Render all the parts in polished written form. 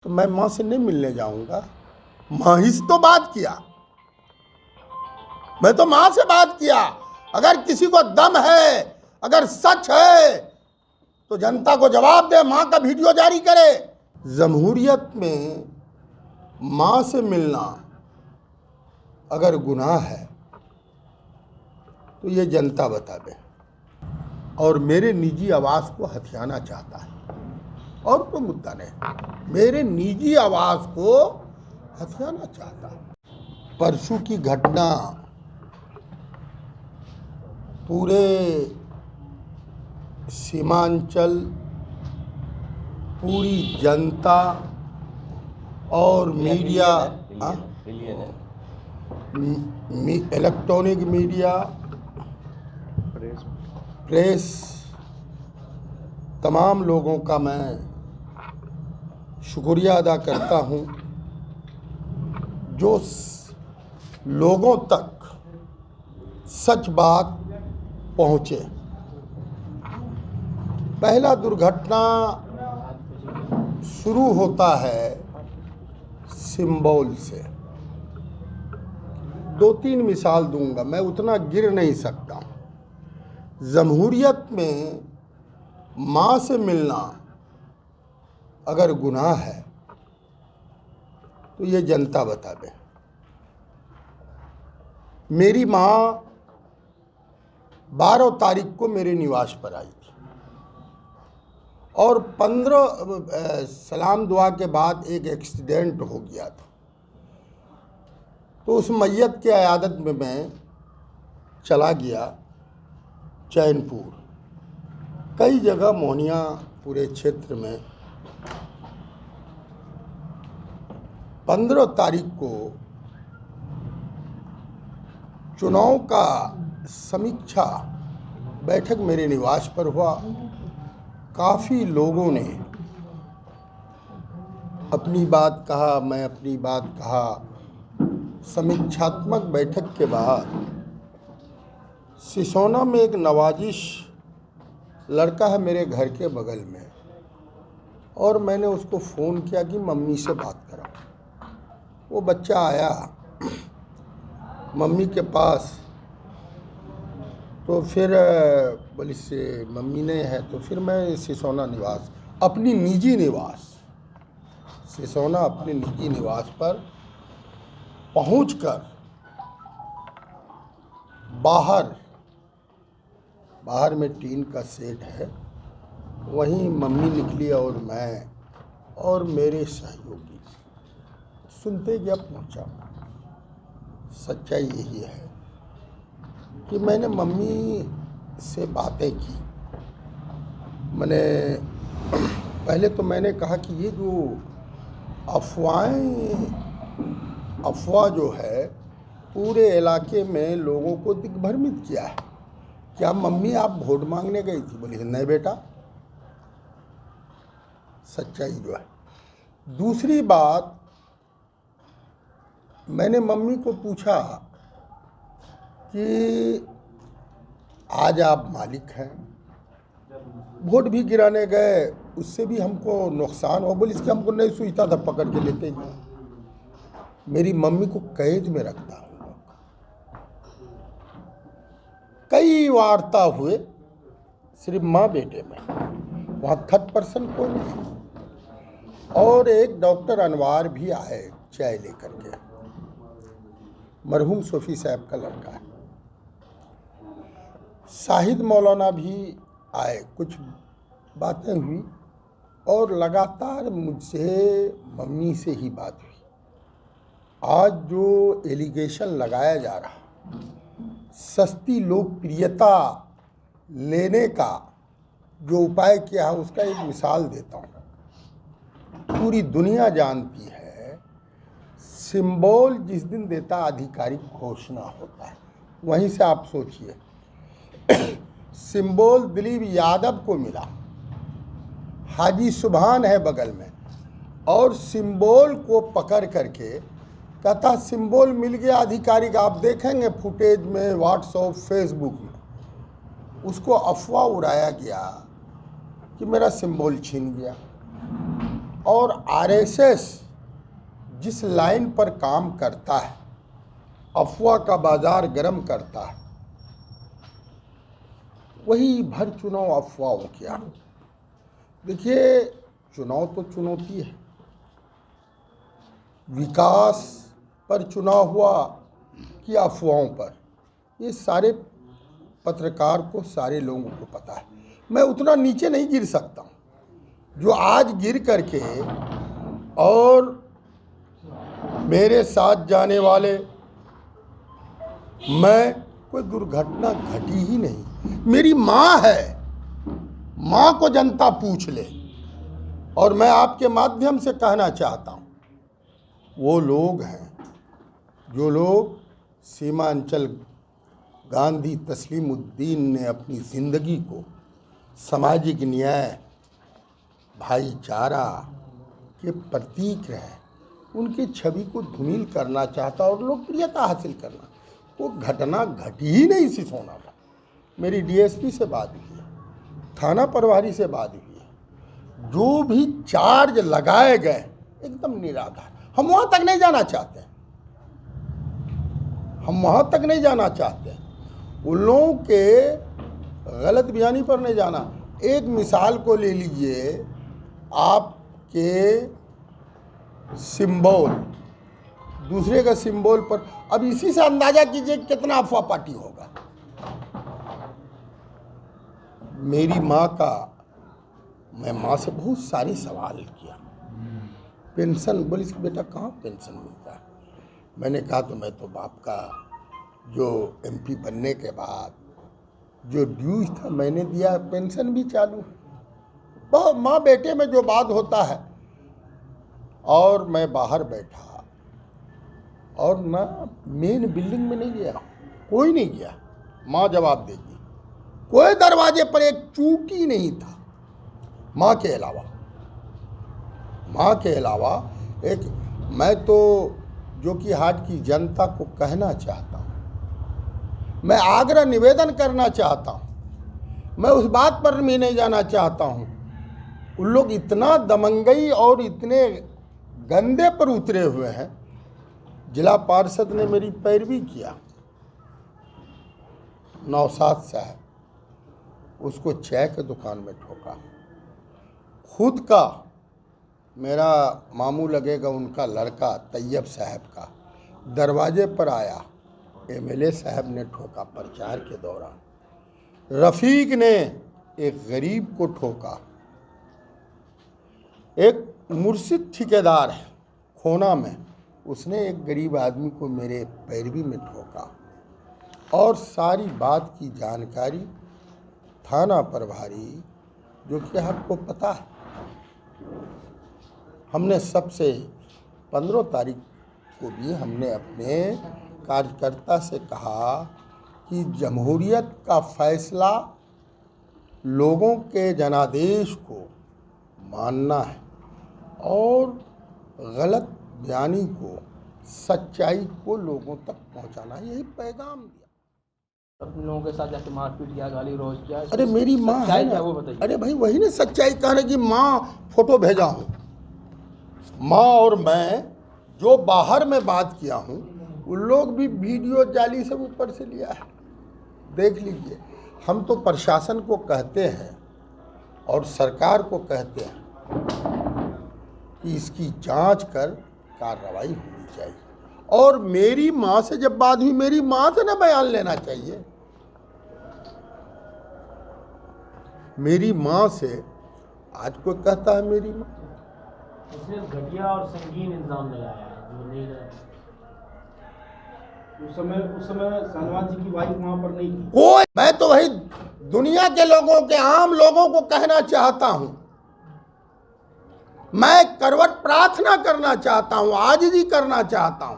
तो मैं माँ से नहीं मिलने जाऊंगा। माँ ही से तो बात किया, मैं तो माँ से बात किया। अगर किसी को दम है, अगर सच है तो जनता को जवाब दे, माँ का वीडियो जारी करे। जमहूरियत में माँ से मिलना अगर गुनाह है तो ये जनता बता दे। और मेरे निजी आवाज़ को हथियाना चाहता है, और कोई मुद्दा नहीं, मेरे निजी आवाज़ को हथियाना चाहता है। परसों की घटना पूरे सीमांचल, पूरी जनता और मीडिया, इलेक्ट्रॉनिक मीडिया, प्रेस, तमाम लोगों का मैं शुक्रिया अदा करता हूं जो लोगों तक सच बात पहुंचे। पहला दुर्घटना शुरू होता है सिंबोल से। दो तीन मिसाल दूंगा, मैं उतना गिर नहीं सकता। जमहूरियत में माँ से मिलना अगर गुनाह है तो ये जनता बता दे। मेरी माँ 12 तारीख को मेरे निवास पर आई थी और 15 सलाम दुआ के बाद एक एक्सीडेंट हो गया था। तो उस मैयत के अयादत में मैं चला गया चैनपुर, कई जगह मोहनिया पूरे क्षेत्र में। 15 तारीख को चुनाव का समीक्षा बैठक मेरे निवास पर हुआ। काफ़ी लोगों ने अपनी बात कहा, मैं अपनी बात कहा। समीक्षात्मक बैठक के बाद सिसोना में एक नवाजिश लड़का है मेरे घर के बगल में, और मैंने उसको फ़ोन किया कि मम्मी से बात कराओ। वो बच्चा आया मम्मी के पास, तो फिर बोली से मम्मी नहीं है। तो फिर मैं सिसोना निवास, अपनी निजी निवास, सिसोना अपने निजी निवास पर पहुंचकर बाहर में टीन का सेट है, वहीं मम्मी निकली और मैं और मेरे सहयोगी सुनते गया पहुंचा। सच्चाई यही है कि मैंने मम्मी से बातें की। मैंने पहले तो मैंने कहा कि ये जो अफवाह जो है पूरे इलाके में लोगों को दिग्भ्रमित किया है। क्या मम्मी आप वोट मांगने गई थी? बोली नहीं बेटा। सच्चाई जो है। दूसरी बात, मैंने मम्मी को पूछा कि आज आप मालिक हैं, वोट भी गिराने गए, उससे भी हमको नुकसान हो। बोली इसके हमको नहीं सूझता था, पकड़ के लेते गए। मेरी मम्मी को कैद में रखता हूँ। कई वार्ता हुए सिर्फ माँ बेटे में, वहाँ थर्ड पर्सन कोई नहीं। और एक डॉक्टर अनवार भी आए चाय लेकर के, मरहूम सूफी साहब का लड़का है। शाहिद मौलाना भी आए, कुछ बातें हुई और लगातार मुझसे मम्मी से ही बात हुई। आज जो एलिगेशन लगाया जा रहा, सस्ती लोकप्रियता लेने का जो उपाय किया है, उसका एक मिसाल देता हूँ। पूरी दुनिया जानती है, सिंबल जिस दिन देता आधिकारिक घोषणा होता है। वहीं से आप सोचिए, सिंबल दिलीप यादव को मिला, हाजी सुभान है बगल में, और सिंबल को पकड़ करके कहता सिंबल मिल गया आधिकारिक। आप देखेंगे फुटेज में, व्हाट्सएप, फेसबुक में उसको अफवाह उड़ाया गया कि मेरा सिंबल छीन गया। और आरएसएस जिस लाइन पर काम करता है, अफवाह का बाजार गर्म करता है, वही भर चुनाव अफवाहों किया। देखिए, चुनाव तो चुनौती है, विकास पर चुनाव हुआ कि अफवाहों पर, ये सारे पत्रकार को, सारे लोगों को पता है। मैं उतना नीचे नहीं गिर सकता हूँ जो आज गिर करके और मेरे साथ जाने वाले, मैं कोई दुर्घटना घटी ही नहीं। मेरी माँ है, माँ को जनता पूछ ले। और मैं आपके माध्यम से कहना चाहता हूँ, वो लोग हैं जो लोग सीमांचल गांधी तस्लीमुद्दीन ने अपनी ज़िंदगी को सामाजिक न्याय, भाईचारा के प्रतीक रहे, उनकी छवि को धूमिल करना चाहता और लोकप्रियता हासिल करना। वो घटना घटी ही नहीं सिसोना का। मेरी डीएसपी से बात हुई है, थाना प्रभारी से बात हुई है, जो भी चार्ज लगाए गए एकदम निराधार। हम वहाँ तक नहीं जाना चाहते, हम वहाँ तक नहीं जाना चाहते, उन लोगों के गलत बयानी पर नहीं जाना। एक मिसाल को ले लीजिए, आपके सिंबल दूसरे का सिंबल पर, अब इसी से अंदाजा कीजिए कितना अफवाह पार्टी होगा। मेरी माँ का, मैं माँ से बहुत सारे सवाल किया, पेंशन, बोली कि बेटा कहाँ पेंशन मिलता है। मैंने कहा तो मैं तो बाप का जो एमपी बनने के बाद जो ड्यूज था मैंने दिया, पेंशन भी चालू है। बहुत माँ बेटे में जो बात होता है। और मैं बाहर बैठा और ना मेन बिल्डिंग में नहीं गया, कोई नहीं गया, माँ जवाब देगी। कोई दरवाजे पर एक चूटी नहीं था माँ के अलावा। माँ के अलावा एक, मैं तो जो कि हाट की जनता को कहना चाहता हूँ, मैं आग्रह निवेदन करना चाहता हूँ, मैं उस बात पर भी नहीं जाना चाहता हूँ। उन लोग इतना दमंगई और इतने गंदे पर उतरे हुए हैं। जिला पार्षद ने मेरी पैरवी किया, नौशाद साहब, उसको चाय के दुकान में ठोका। खुद का, मेरा मामू लगेगा उनका लड़का तैयब साहब का, दरवाजे पर आया, एमएलए साहब ने ठोका प्रचार के दौरान। रफ़ीक ने एक गरीब को ठोका। एक मुर्शिद ठेकेदार है खोना में, उसने एक गरीब आदमी को मेरे पैरवी में ठोका। और सारी बात की जानकारी थाना प्रभारी, जो कि आपको पता है, हमने सबसे 15 तारीख को भी हमने अपने कार्यकर्ता से कहा कि जमहूरियत का फैसला लोगों के जनादेश को मानना है और गलत बयानी को, सच्चाई को लोगों तक पहुंचाना, यही पैगाम दिया। अपने लोगों के साथ जाके मारपीट किया, गाली रोज किया। अरे मेरी माँ है ना, वो बताइए। अरे भाई वही ना सच्चाई कहने की, माँ फोटो भेजा हूँ, माँ और मैं जो बाहर में बात किया हूँ, उन लोग भी वीडियो जाली से ऊपर से लिया है, देख लीजिए। हम तो प्रशासन को कहते हैं और सरकार को कहते हैं कि इसकी जांच कर कार्रवाई होनी चाहिए। और मेरी माँ से जब बात हुई, मेरी माँ से ना बयान लेना चाहिए। मेरी माँ से आज कोई कहता है मेरी माँ, उसने घटिया और संगीन इल्जाम लगाया है जो नहीं है। उस समय शाहनवाज जी की वाइफ वहां पर नहीं थी कोई। मैं तो वही दुनिया के लोगों के, आम लोगों को कहना चाहता हूं, मैं करवट प्रार्थना करना चाहता हूं, आजिज़ी करना चाहता हूं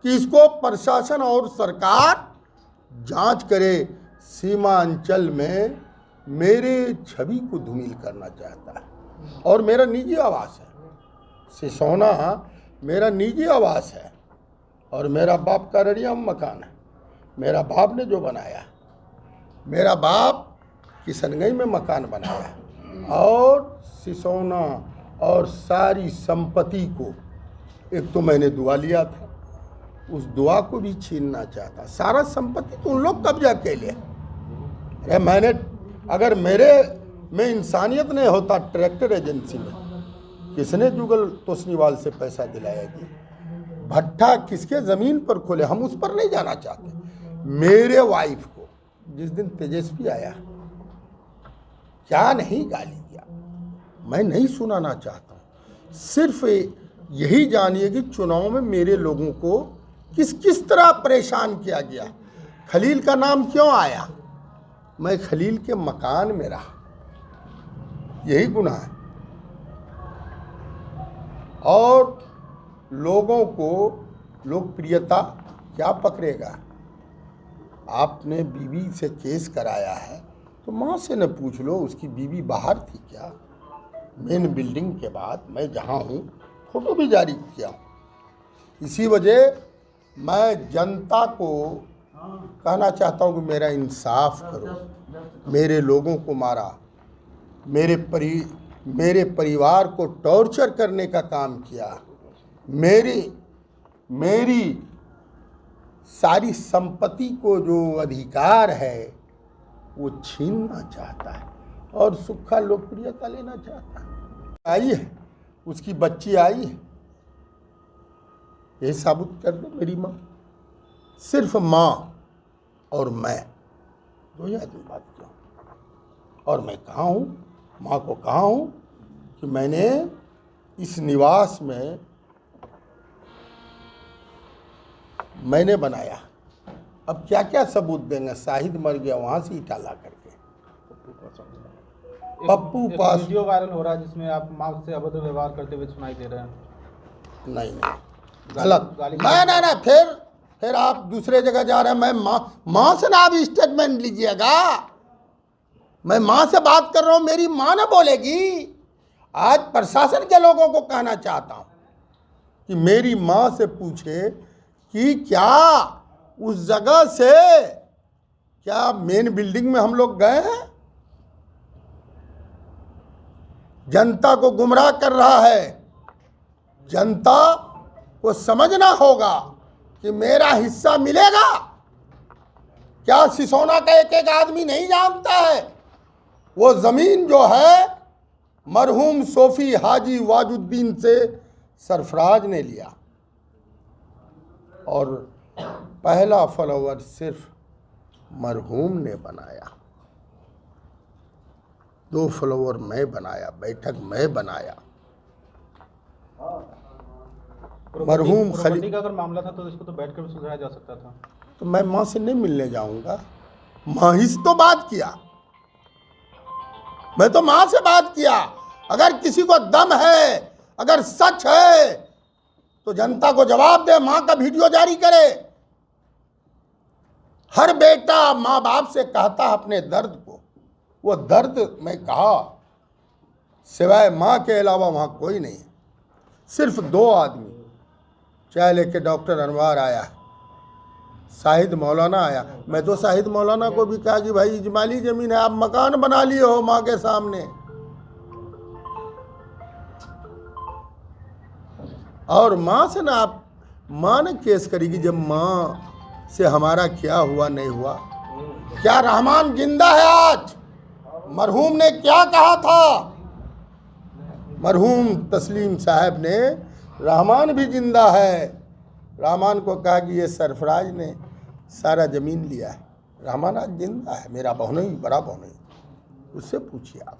कि इसको प्रशासन और सरकार जांच करे। सीमांचल में मेरे छवि को धूमिल करना चाहता है और मेरा निजी आवास है, सिसोना मेरा निजी आवास है और मेरा बाप का रड़िया में मकान है। मेरा बाप ने जो बनाया, मेरा बाप किशनगंज में मकान बनाया और सिसोना और सारी संपत्ति को, एक तो मैंने दुआ लिया था, उस दुआ को भी छीनना चाहता। सारा संपत्ति तो उन लोग कब्जा के लिए। अरे मैंने, अगर मेरे में इंसानियत नहीं होता, ट्रैक्टर एजेंसी में किसने जुगल तोशनीवाल से पैसा दिलाया जी? भट्ठा किसके ज़मीन पर खोले, हम उस पर नहीं जाना चाहते। मेरे वाइफ को जिस दिन तेजस्वी आया, क्या नहीं गाली दिया, मैं नहीं सुनाना चाहता हूँ। सिर्फ यही जानिए कि चुनाव में मेरे लोगों को किस किस तरह परेशान किया गया। खलील का नाम क्यों आया? मैं खलील के मकान में रहा, यही गुनाह है। और लोगों को लोकप्रियता क्या पकड़ेगा? आपने बीवी से केस कराया है तो माँ से न पूछ लो, उसकी बीवी बाहर थी क्या? मेन बिल्डिंग के बाद मैं जहाँ हूँ फोटो भी जारी किया हूँ। इसी वजह मैं जनता को कहना चाहता हूँ कि मेरा इंसाफ करो। मेरे लोगों को मारा, मेरे परिवार को टॉर्चर करने का काम किया, मेरी सारी संपत्ति को जो अधिकार है वो छीनना चाहता है और सुखा लोकप्रियता लेना चाहता है। आई है, उसकी बच्ची आई है, ये साबित कर दे मेरी माँ। सिर्फ माँ और मैं दो ही आदमी बात किया। और मैं कहाँ हूँ, माँ को कहा हूँ कि मैंने इस निवास में मैंने बनाया। अब क्या क्या सबूत देंगे? शाहिद मर गया, वहाँ से ईटा ला करके। पप्पू पास वीडियो वायरल हो रहा है जिसमें आप माँ से अभद्र व्यवहार करते हुए सुनाई दे रहे हैं। नहीं, गलत। ना फिर आप दूसरे जगह जा रहे हैं। मैं माँ से ना आप स्टेटमेंट लीजिएगा। मैं माँ से बात कर रहा हूँ, मेरी माँ ना बोलेगी। आज प्रशासन के लोगों को कहना चाहता हूँ कि मेरी माँ से पूछे कि क्या उस जगह से, क्या मेन बिल्डिंग में हम लोग गए हैं? जनता को गुमराह कर रहा है। जनता को समझना होगा कि मेरा हिस्सा मिलेगा। क्या सिसोना का एक एक आदमी नहीं जानता है? वो ज़मीन जो है मरहूम सोफी हाजी वाजुद्दीन से सरफराज ने लिया और पहला फ्लावर सिर्फ मरहूम ने बनाया। 2 फ्लावर मैं बनाया, बैठक मैं बनाया। मरहूम प्रॉपर्टी का अगर मामला था तो इसको तो बैठकर भी सुलझाया जा सकता था। तो मैं माँ से नहीं मिलने जाऊंगा। माँ ही से तो बात किया, मैं तो माँ से बात किया। अगर किसी को दम है, अगर सच है तो जनता को जवाब दे, माँ का वीडियो जारी करे। हर बेटा माँ बाप से कहता है अपने दर्द को। वो दर्द मैं कहा सिवाय माँ के अलावा वहाँ कोई नहीं है। सिर्फ 2 आदमी, चाय लेके डॉक्टर अनवार आया, शाहिद मौलाना आया। मैं तो शाहिद मौलाना को भी कहा कि भाई इजमाली ज़मीन है, आप मकान बना लिए हो माँ के सामने। और माँ से ना आप, माँ ने केस करेगी जब माँ से हमारा क्या हुआ नहीं हुआ। क्या रहमान जिंदा है आज? मरहूम ने क्या कहा था? मरहूम तस्लीम साहब ने, रहमान भी जिंदा है, रहमान को कहा कि ये सरफराज ने सारा ज़मीन लिया है। रहमान आज जिंदा है, मेरा बहनोई, बड़ा बहनोई, उससे पूछिए आप।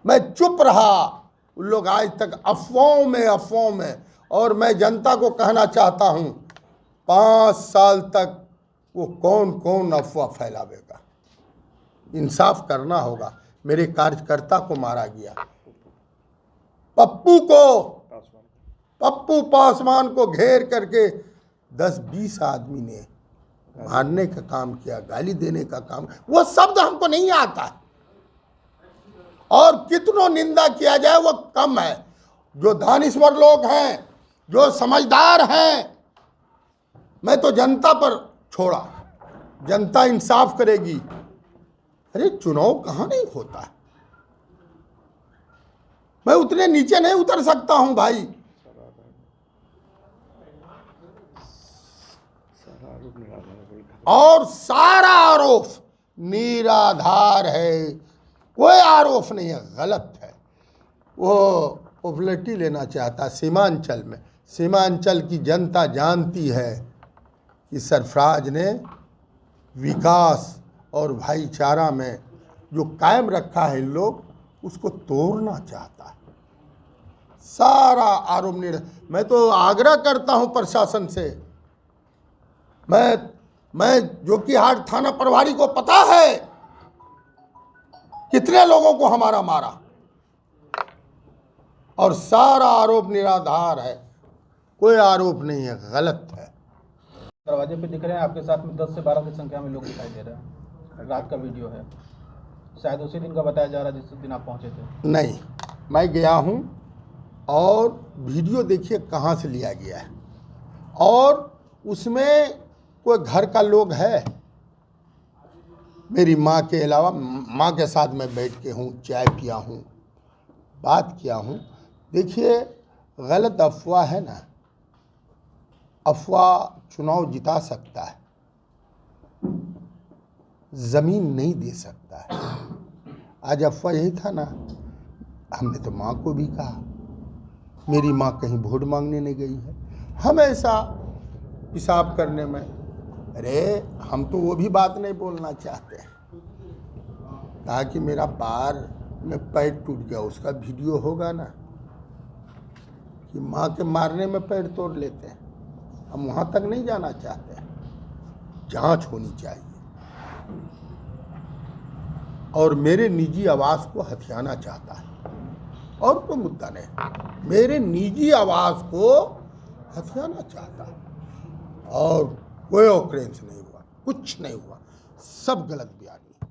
मैं चुप रहा, उन लोग आज तक अफवाहों में। और मैं जनता को कहना चाहता हूँ 5 साल तक वो कौन अफवाह फैलावेगा। इंसाफ करना होगा। मेरे कार्यकर्ता को मारा गया, पप्पू पासवान को घेर करके 10-20 आदमी ने मारने का काम किया, गाली देने का काम। वो शब्द हमको नहीं आता है और कितनों निंदा किया जाए वो कम है। जो दानिश्वर लोग हैं, जो समझदार हैं, मैं तो जनता पर छोड़ा, जनता इंसाफ करेगी। अरे चुनाव कहाँ नहीं होता है? मैं उतने नीचे नहीं उतर सकता हूं भाई। और सारा आरोप निराधार है, कोई आरोप नहीं है, गलत है। वो पॉपुलरिटी लेना चाहता सीमांचल में। सीमांचल की जनता जानती है कि सरफराज ने विकास और भाईचारा में जो कायम रखा है इन लोग, उसको तोड़ना चाहता है। सारा आरोप मैं तो आग्रह करता हूं प्रशासन से, मैं जोकीहाट थाना प्रभारी को पता है कितने लोगों को हमारा मारा, और सारा आरोप निराधार है, कोई आरोप नहीं है, गलत है। दरवाजे पे दिख रहे हैं आपके साथ में 10 से 12 की संख्या में लोग दिखाई दे रहे हैं। रात का वीडियो है, शायद उसी दिन का बताया जा रहा है जिस दिन आप पहुंचे थे। नहीं, मैं गया हूं और वीडियो देखिए कहां से लिया गया है, और उसमें कोई घर का लोग है। मेरी माँ के अलावा, माँ के साथ मैं बैठ के हूँ, चाय पिया हूँ, बात किया हूँ। देखिए गलत अफवाह है ना, अफवाह चुनाव जिता सकता है, ज़मीन नहीं दे सकता है। आज अफवाह यही था ना, हमने तो माँ को भी कहा, मेरी माँ कहीं वोट मांगने नहीं गई है। हम ऐसा हिसाब करने में, अरे हम तो वो भी बात नहीं बोलना चाहते। कहा कि मेरा बार में पैर टूट गया, उसका वीडियो होगा ना, कि माँ के मारने में पैर तोड़ लेते हैं। हम वहाँ तक नहीं जाना चाहते, जांच होनी चाहिए। और मेरे निजी आवाज़ को हथियाना चाहता है, और कोई मुद्दा नहीं, मेरे निजी आवाज़ को हथियाना चाहता है। और कोई ऑकरेंस नहीं हुआ, कुछ नहीं हुआ, सब गलत बयानी है।